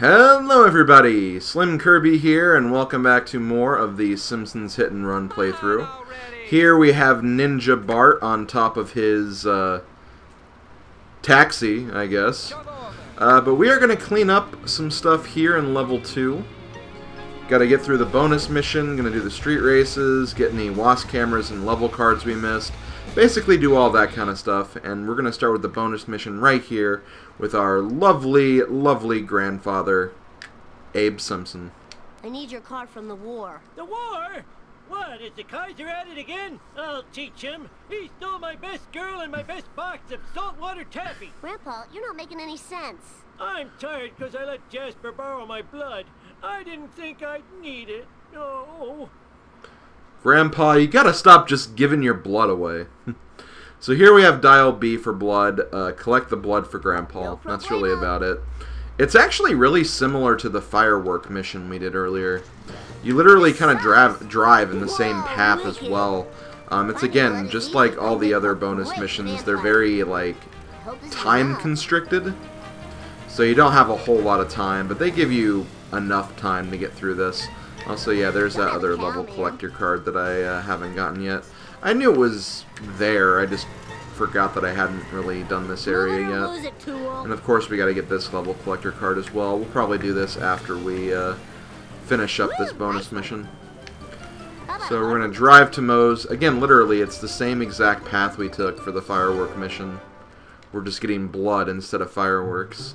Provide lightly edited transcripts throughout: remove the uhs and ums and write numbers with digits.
Hello everybody, SlimKirby here, and welcome back to more of the Simpsons Hit and Run playthrough. Here we have Ninja Bart on top of his taxi, I guess. But we are going to clean up some stuff here in level 2. Got to get through the bonus mission, going to do the street races, get any WASP cameras and level cards we missed. Basically do all that kind of stuff, and we're going to start with the bonus mission right here with our lovely, lovely grandfather, Abe Simpson. I need your card from the war. The war? What, is the Kaiser at it again? I'll teach him. He stole my best girl and my best box of saltwater taffy. Grandpa, you're not making any sense. I'm tired because I let Jasper borrow my blood. I didn't think I'd need it. Oh. Grandpa, you gotta stop just giving your blood away. So here we have dial B for blood, collect the blood for Grandpa. That's really about it. It's actually really similar to the firework mission we did earlier. You literally kind of drive in the same path as well. It's again, just like all the other bonus missions, they're very, like, time constricted. So you don't have a whole lot of time, but they give you enough time to get through this. Also, yeah, there's that other level collector card that I haven't gotten yet. I knew it was there, I just forgot that I hadn't really done this area yet. And of course we gotta get this level collector card as well. We'll probably do this after we finish up this bonus mission. So we're gonna drive to Moe's. Again, literally, it's the same exact path we took for the firework mission. We're just getting blood instead of fireworks.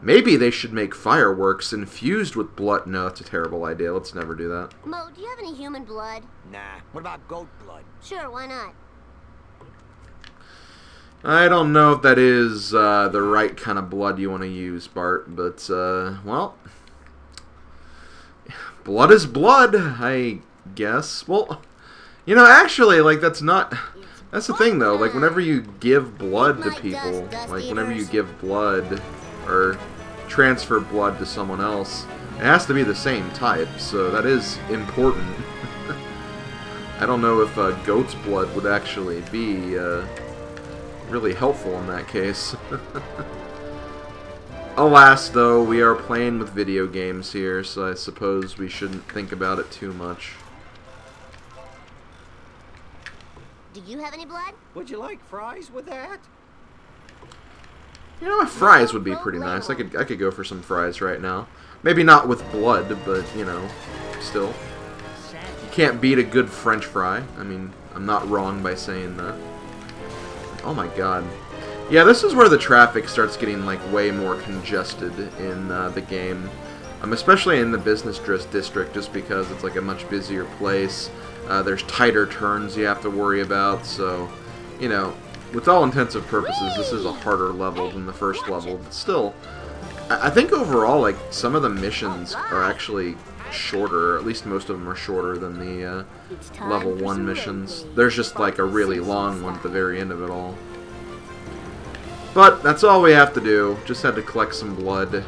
Maybe they should make fireworks infused with blood. No, that's a terrible idea. Let's never do that. Mo, do you have any human blood? Nah. What about goat blood? Sure, why not? I don't know if that is the right kind of blood you want to use, Bart, but, well, blood is blood, I guess. Well, you know, actually, like, that's the thing, though. Like, whenever you give blood to people, like, whenever you give blood, or transfer blood to someone else, it has to be the same type, so that is important. I don't know if goat's blood would actually be really helpful in that case. Alas, though, we are playing with video games here, so I suppose we shouldn't think about it too much. Do you have any blood? Would you like fries with that? You know, fries would be pretty nice. I could go for some fries right now. Maybe not with blood, but, you know, still. You can't beat a good French fry. I mean, I'm not wrong by saying that. Oh my god. Yeah, this is where the traffic starts getting, like, way more congested in the game. Especially in the business district, just because it's, like, a much busier place. There's tighter turns you have to worry about, so, you know, with all intents and purposes, this is a harder level than the first level, but still, I think overall, like, some of the missions are actually shorter, or at least most of them are shorter than the level 1 missions. There's just, like, a really long one at the very end of it all. But that's all we have to do. Just had to collect some blood.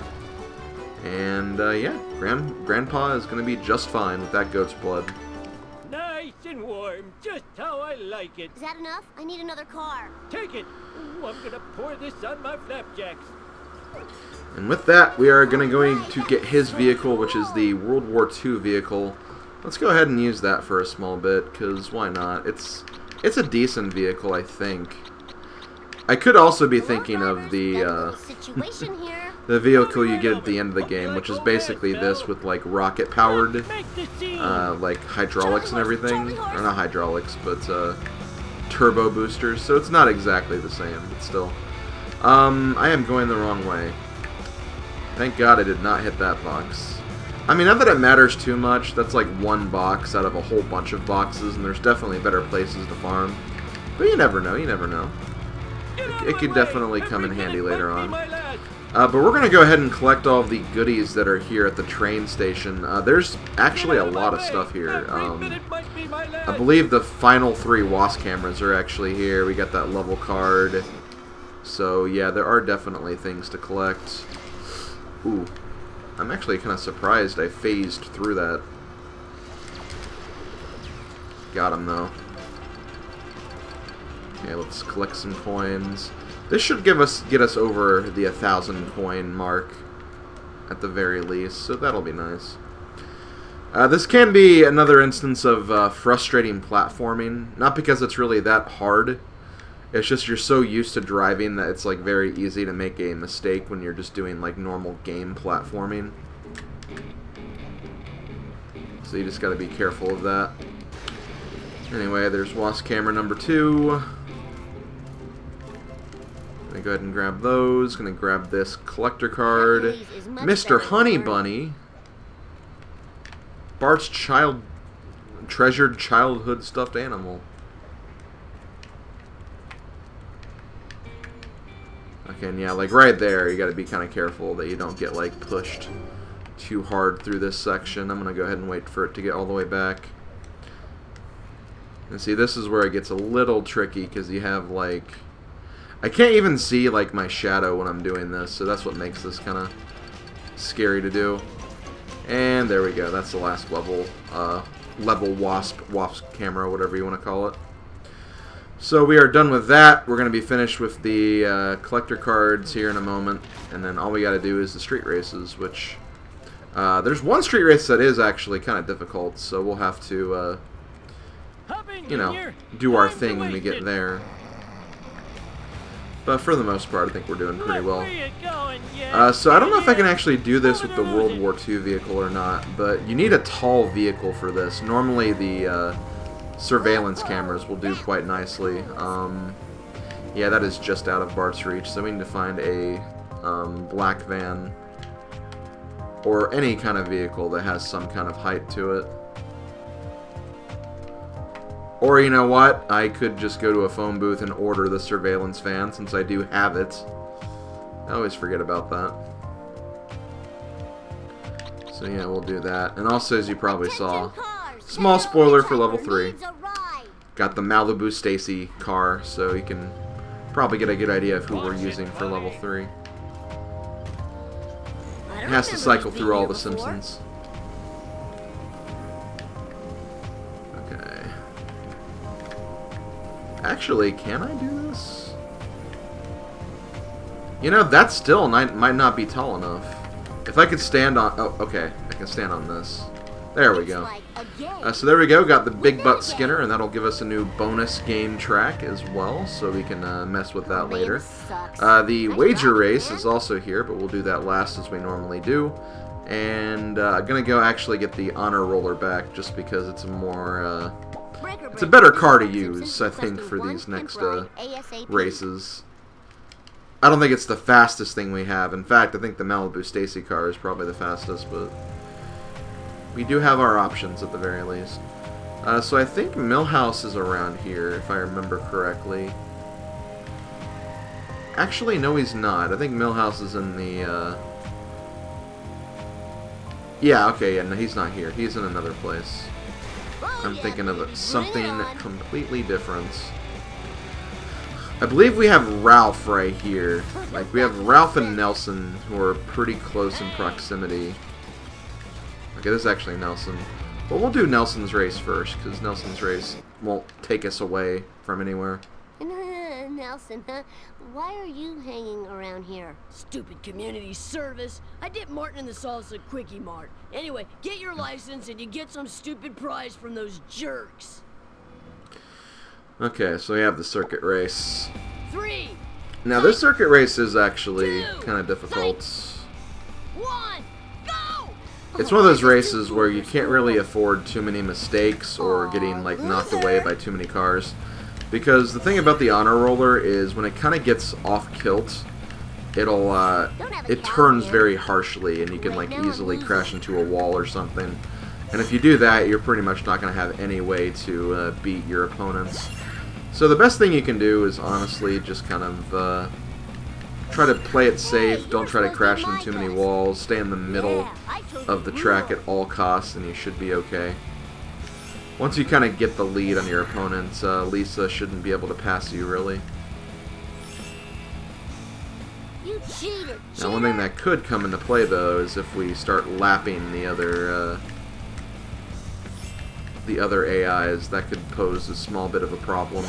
And, yeah, Grandpa is going to be just fine with that goat's blood. Nice and warm, just how I like it. Is that enough? I need another car. Take it. Ooh, I'm gonna pour this on my flapjacks. And with that, we are going to get his vehicle, which is the World War II vehicle. Let's go ahead and use that for a small bit, because why not? It's a decent vehicle, I think. I could also be thinking of the the vehicle you get at the end of the game, which is basically this with, like, rocket-powered, like, hydraulics and everything. Or not hydraulics, but turbo boosters. So it's not exactly the same, but still. I am going the wrong way. Thank God I did not hit that box. I mean, not that it matters too much. That's like one box out of a whole bunch of boxes, and there's definitely better places to farm. But you never know, you never know. It could definitely come in handy later on. But we're going to go ahead and collect all of the goodies that are here at the train station. There's actually a lot of stuff here. I believe the final 3 WASP cameras are actually here. We got that level card. So yeah, there are definitely things to collect. Ooh, I'm actually kind of surprised I phased through that. Got him though. Okay, let's collect some coins. This should get us over the 1,000 coin mark. at the very least, so that'll be nice. This can be another instance of frustrating platforming, not because it's really that hard. It's just you're so used to driving that it's like very easy to make a mistake when you're just doing like normal game platforming. So you just got to be careful of that. Anyway, there's Wasp camera number 2. Gonna go ahead and grab those. Gonna grab this collector card. Mr. Honey Bunny. Bart's treasured childhood stuffed animal. Okay, and yeah, like right there, you gotta be kind of careful that you don't get like pushed too hard through this section. I'm gonna go ahead and wait for it to get all the way back. And see, this is where it gets a little tricky because you have like, I can't even see like my shadow when I'm doing this, so that's what makes this kind of scary to do. And there we go. That's the last level. Level wasp camera, whatever you want to call it. So we are done with that. We're going to be finished with the collector cards here in a moment. And then all we got to do is the street races, which... there's one street race that is actually kind of difficult, so we'll have to, you know, do our thing when we get there. But for the most part, I think we're doing pretty well. So I don't know if I can actually do this with the World War II vehicle or not, but you need a tall vehicle for this. Normally the surveillance cameras will do quite nicely. Yeah, that is just out of Bart's reach, so we need to find a black van or any kind of vehicle that has some kind of height to it. Or, you know what, I could just go to a phone booth and order the surveillance van, since I do have it. I always forget about that. So yeah, we'll do that. And also, as you probably saw, small spoiler for level 3. Got the Malibu Stacy car, so you can probably get a good idea of who we're using for level 3. It has to cycle through all the Simpsons. Actually, can I do this? You know, that still might not be tall enough. If I could stand on... Oh, okay. I can stand on this. There we go. So there we go. Got the Big Butt Skinner, and that'll give us a new bonus game track as well, so we can mess with that later. The Wager Race is also here, but we'll do that last as we normally do. And I'm going to go actually get the Honor Roller back, just because it's a more... it's a better car to use, I think, for these next races. I don't think it's the fastest thing we have. In fact, I think the Malibu Stacy car is probably the fastest, but we do have our options at the very least. So I think Milhouse is around here, if I remember correctly. Actually, no, he's not. I think Milhouse is in the... Yeah, okay, yeah, no, he's not here. He's in another place. I'm thinking of something completely different. I believe we have Ralph right here. Like, we have Ralph and Nelson, who are pretty close in proximity. Okay, this is actually Nelson. But we'll do Nelson's race first, because Nelson's race won't take us away from anywhere. Nelson, huh? Why are you hanging around here? Stupid community service. I dipped Martin in the salsa quickie mart. Anyway, get your license and you get some stupid prize from those jerks. Okay, so we have the circuit race. 3. Now this circuit race is actually kind of difficult. 1. Go! It's one of those races where you can't really afford too many mistakes or getting like knocked away by too many cars. Because the thing about the Honor Roller is when it kind of gets off kilt, it turns very harshly and you can like easily crash into a wall or something. And if you do that, you're pretty much not going to have any way to beat your opponents. So the best thing you can do is honestly just kind of try to play it safe, don't try to crash into too many walls, stay in the middle of the track at all costs and you should be okay. Once you kind of get the lead on your opponent, Lisa shouldn't be able to pass you, really. You cheated. Now, one thing that could come into play, though, is if we start lapping the other AIs, that could pose a small bit of a problem.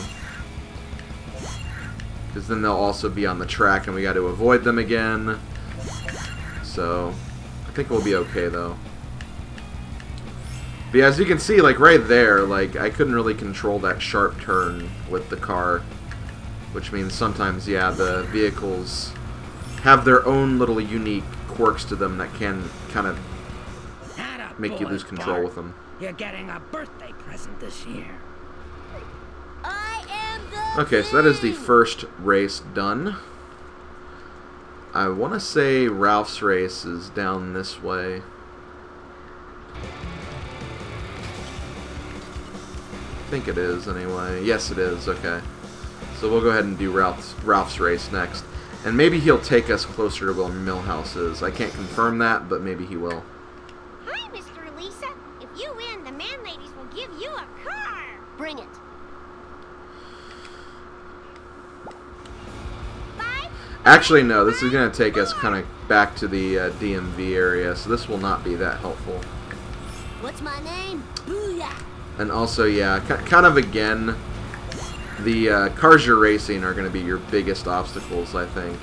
Because then they'll also be on the track, and we got to avoid them again. So, think we'll be okay, though. But yeah, as you can see, like, right there, like, I couldn't really control that sharp turn with the car. Which means sometimes, yeah, the vehicles have their own little unique quirks to them that can kind of make you lose control with them. You're getting a birthday present this year. I am the Okay, so that is the first race done. I want to say Ralph's race is down this way. I think it is, anyway. Yes, it is. Okay. So we'll go ahead and do Ralph's race next. And maybe he'll take us closer to where Millhouse is. I can't confirm that, but maybe he will. Hi, Mr. Lisa. If you win, the man ladies will give you a car. Bring it. Bye. Actually, no. This is going to take us kind of back to the DMV area, so this will not be that helpful. What's my name? Booyah. And also, yeah, kind of again, the cars you're racing are going to be your biggest obstacles, I think.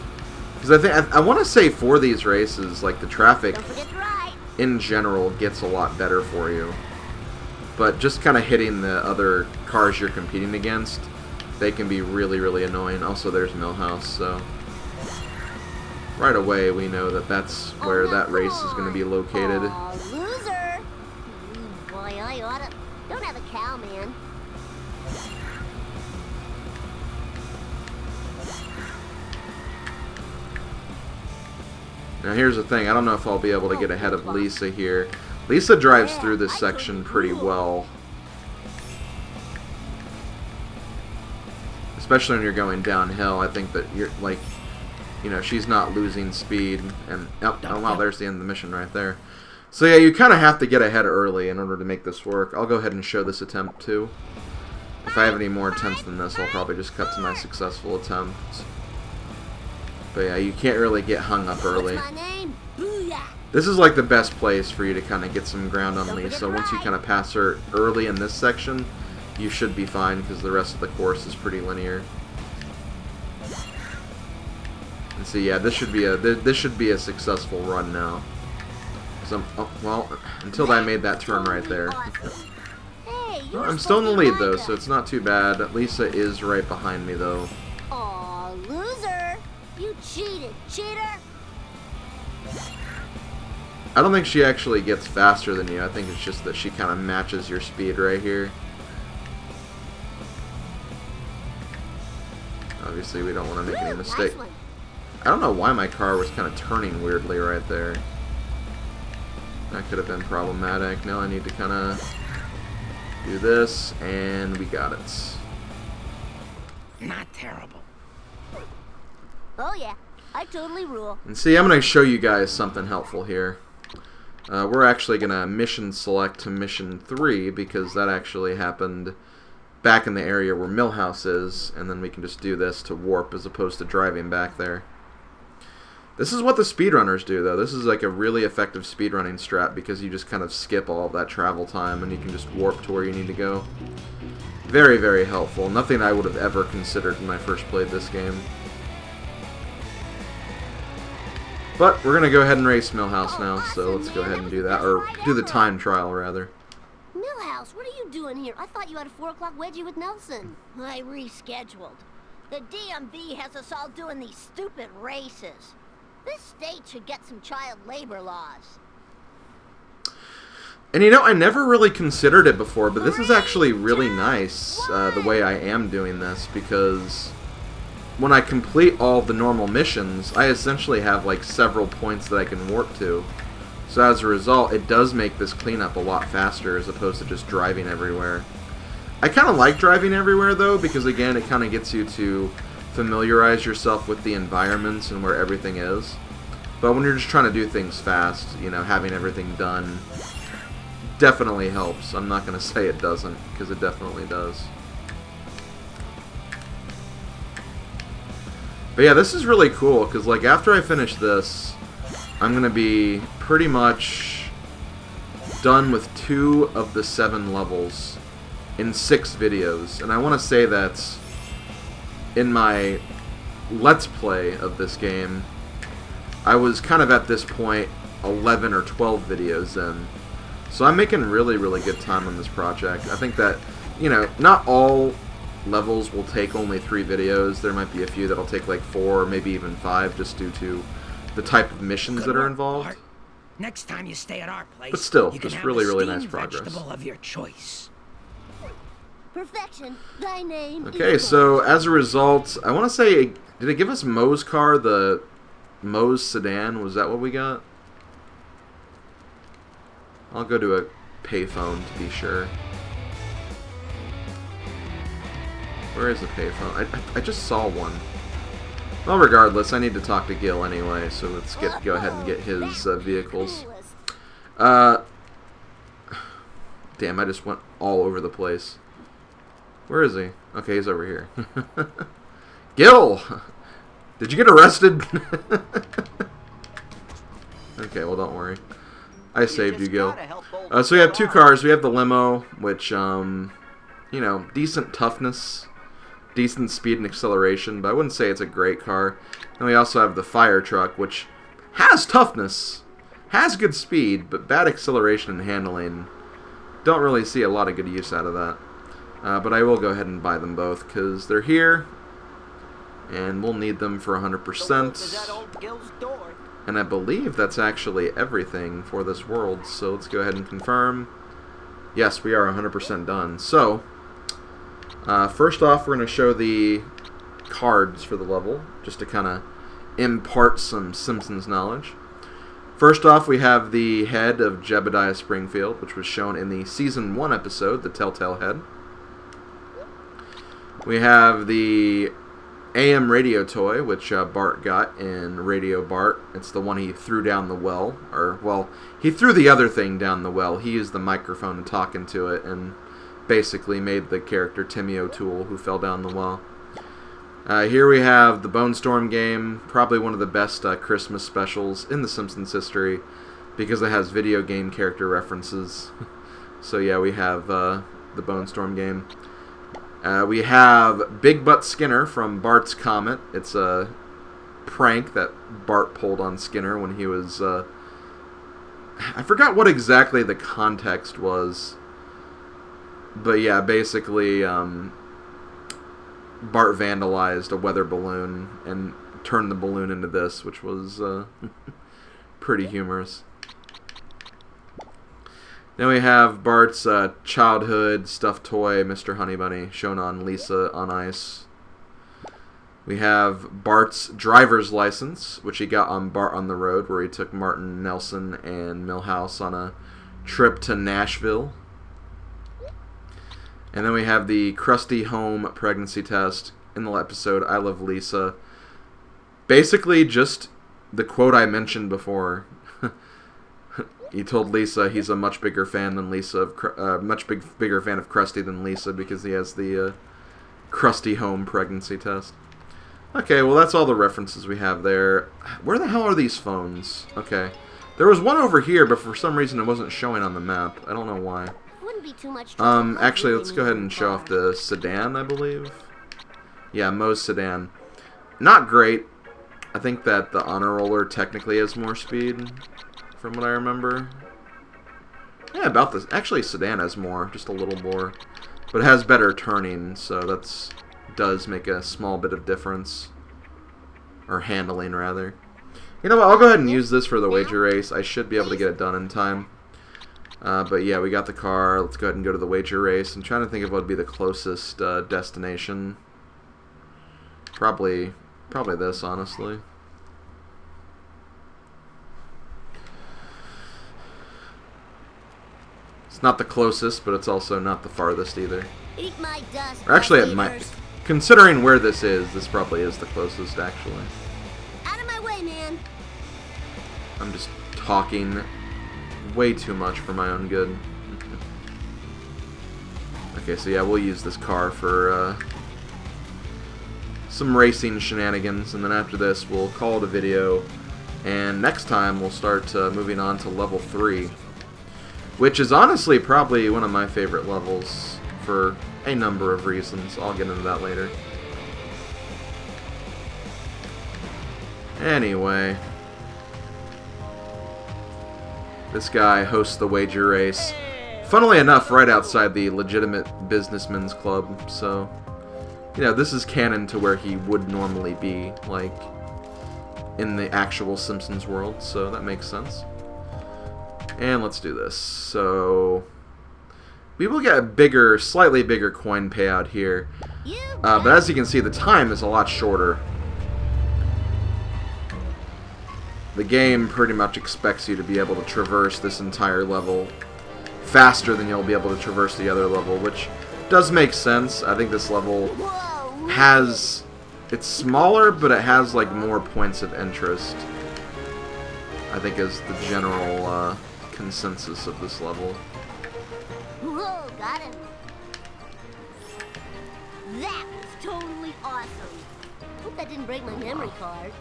Because I want to say for these races, like, the traffic Don't forget to ride. in general gets a lot better for you. But just kind of hitting the other cars you're competing against, they can be really, really annoying. Also, there's Millhouse, so right away we know that that's where that race is going to be located. Aw, loser. Boy, I oughta. Don't have a cow, man. Now here's the thing, I don't know if I'll be able to get ahead of Lisa here. Lisa drives through this section pretty well. Especially when you're going downhill, I think that you're, like, you know, she's not losing speed. And, oh wow, there's the end of the mission right there. So yeah, you kind of have to get ahead early in order to make this work. I'll go ahead and show this attempt too. If I have any more attempts than this, I'll probably just cut to my successful attempts. But yeah, you can't really get hung up early. What's my name? Booyah. This is like the best place for you to kind of get some ground on Lisa. Once you kind of pass her early in this section, you should be fine because the rest of the course is pretty linear. And so yeah, this should be a successful run now. Oh, well, until I made that turn right there. Hey, you Well, were I'm still in the supposed to lead though, ride so us. it's not too bad. Lisa is right behind me though. Aw, loser. You cheated, cheater. I don't think she actually gets faster than you. I think it's just that she kind of matches your speed right here. Obviously, we don't want to make any Woo, mistake. nice one. I don't know why my car was kind of turning weirdly right there. That could have been problematic. Now I need to kind of do this, and we got it. Not terrible. Oh yeah, I totally rule. And see, I'm going to show you guys something helpful here. We're actually going to mission select to mission 3 because that actually happened back in the area where Millhouse is, and then we can just do this to warp as opposed to driving back there. This is what the speedrunners do, though. This is like a really effective speedrunning strat because you just kind of skip all of that travel time and you can just warp to where you need to go. Very, very helpful. Nothing I would have ever considered when I first played this game. But we're going to go ahead and race Millhouse now, so let's go ahead and do that. Or do the time trial, rather. Millhouse, what are you doing here? I thought you had a 4 o'clock wedgie with Nelson. I rescheduled. The DMV has us all doing these stupid races. This state should get some child labor laws. And you know, I never really considered it before, but this is actually really nice, the way I am doing this, because when I complete all of the normal missions, I essentially have like several points that I can warp to. So as a result, it does make this cleanup a lot faster as opposed to just driving everywhere. I kind of like driving everywhere though, because again, it kind of gets you to familiarize yourself with the environments and where everything is. But when you're just trying to do things fast, you know, having everything done definitely helps. I'm not going to say it doesn't, because it definitely does. But yeah, this is really cool, because like after I finish this, I'm going to be pretty much done with 2 of the 7 levels in 6 videos. And I want to say that in my Let's Play of this game, I was kind of at this point 11 or 12 videos in. So I'm making really, really good time on this project. I think that, you know, not all levels will take only 3 videos. There might be a few that'll take like 4 or maybe even 5 just due to the type of missions that are involved. Bart. Next time you stay at our place, But still, you can just have really, the really steamed nice progress. vegetable of your choice. Perfection. Thy name. Okay, is so as a result, I want to say, did it give us Moe's car, the Moe's sedan? Was that what we got? I'll go to a payphone to be sure. Where is the payphone? I just saw one. Well, regardless, I need to talk to Gil anyway, so let's go ahead and get his vehicles. Damn, I just went all over the place. Where is he? Okay, he's over here. Gil! Did you get arrested? Okay, well, don't worry. I saved you, Gil. So we have 2 cars. We have the limo, which, you know, decent toughness, decent speed and acceleration, but I wouldn't say it's a great car. And we also have the fire truck, which has toughness, has good speed, but bad acceleration and handling. Don't really see a lot of good use out of that. But I will go ahead and buy them both, because they're here, and we'll need them for 100%. And I believe that's actually everything for this world, so let's go ahead and confirm. Yes, we are 100% done. So, first off, we're going to show the cards for the level, just to kind of impart some Simpsons knowledge. First off, we have the head of Jebediah Springfield, which was shown in the Season 1 episode, The Telltale Head. We have the AM radio toy, which Bart got in Radio Bart. It's the one he threw down the well. Or, well, he threw the other thing down the well. He used the microphone and talking to it and basically made the character Timmy O'Toole, who fell down the well. Here we have the Bone Storm game, probably one of the best Christmas specials in The Simpsons history, because it has video game character references. So yeah, we have the Bone Storm game. We have Big Butt Skinner from Bart's Comet. It's a prank that Bart pulled on Skinner when he was... I forgot what exactly the context was. But yeah, basically, Bart vandalized a weather balloon and turned the balloon into this, which was pretty humorous. Then we have Bart's childhood stuffed toy, Mr. Honey Bunny, shown on Lisa on Ice. We have Bart's driver's license, which he got on Bart on the Road, where he took Martin, Nelson, and Milhouse on a trip to Nashville. And then we have the Krusty Home pregnancy test in the episode I Love Lisa. Basically just the quote I mentioned before. He told Lisa he's a much bigger fan than Lisa, bigger fan of Krusty than Lisa, because he has the Krusty Home pregnancy test. Okay, well that's all the references we have there. Where the hell are these phones? Okay. There was one over here, but for some reason it wasn't showing on the map. I don't know why. Wouldn't be too much Actually, let's go ahead and show off the sedan, I believe. Yeah, Moe's sedan. Not great. I think that the Honor Roller technically has more speed, from what I remember. Yeah, about this. Actually, sedan has more, just a little more. But it has better turning, so that's does make a small bit of difference. Or handling, rather. You know what, I'll go ahead and use this for the wager race. I should be able to get it done in time. But yeah, we got the car. Let's go ahead and go to the wager race. I'm trying to think of what would be the closest destination. Probably this, honestly. It's not the closest, but it's also not the farthest either. Eat my dust. Or actually, it might. Considering where this probably is the closest, actually. Out of my way, man. I'm just talking way too much for my own good. Okay, so yeah, we'll use this car for some racing shenanigans, and then after this we'll call it a video, and next time we'll start moving on to level 3, which is honestly probably one of my favorite levels for a number of reasons. I'll get into that later. Anyway, This guy hosts the wager race. Funnily enough, right outside the legitimate businessmen's club, so, you know, this is canon to where he would normally be, like, in the actual Simpsons world, so that makes sense. And let's do this. So, we will get a bigger, slightly bigger coin payout here, but as you can see, the time is a lot shorter. The game pretty much expects you to be able to traverse this entire level faster than you'll be able to traverse the other level, which does make sense. I think this level has... It's smaller, but it has, like, more points of interest, I think is the general consensus of this level. Whoa, got him. That was totally awesome. Hope that didn't break my memory card.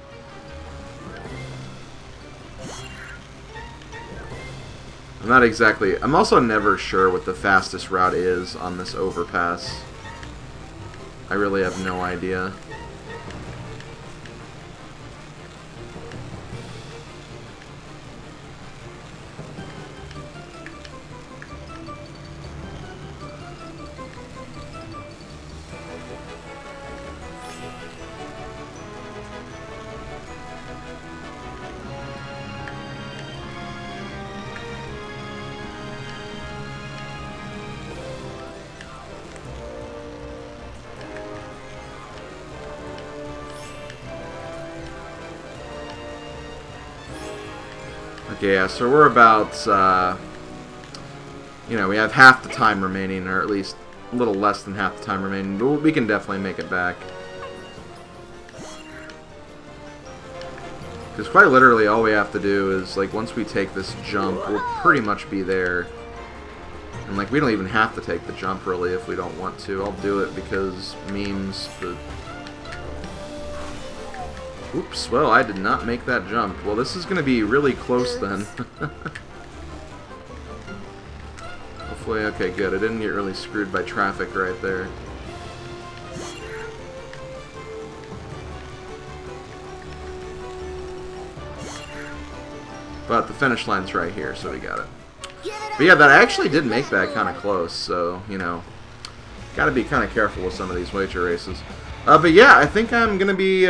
I'm also never sure what the fastest route is on this overpass. I really have no idea. Okay, yeah, so we're about, you know, we have half the time remaining, or at least a little less than half the time remaining, but we can definitely make it back. Because quite literally all we have to do is, like, once we take this jump, we'll pretty much be there. And, like, we don't even have to take the jump, really, if we don't want to. I'll do it because memes, but... Oops, well, I did not make that jump. Well, this is going to be really close then. Hopefully, okay, good. I didn't get really screwed by traffic right there. But the finish line's right here, so we got it. But yeah, that actually did make that kind of close, so, you know, gotta be kind of careful with some of these wager races. But yeah, I think I'm going to be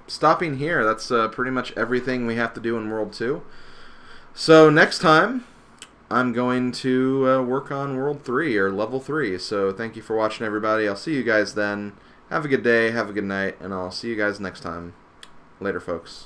stopping here. That's pretty much everything we have to do in World 2. So next time, I'm going to work on World 3, or Level 3. So thank you for watching, everybody. I'll see you guys then. Have a good day, have a good night, and I'll see you guys next time. Later, folks.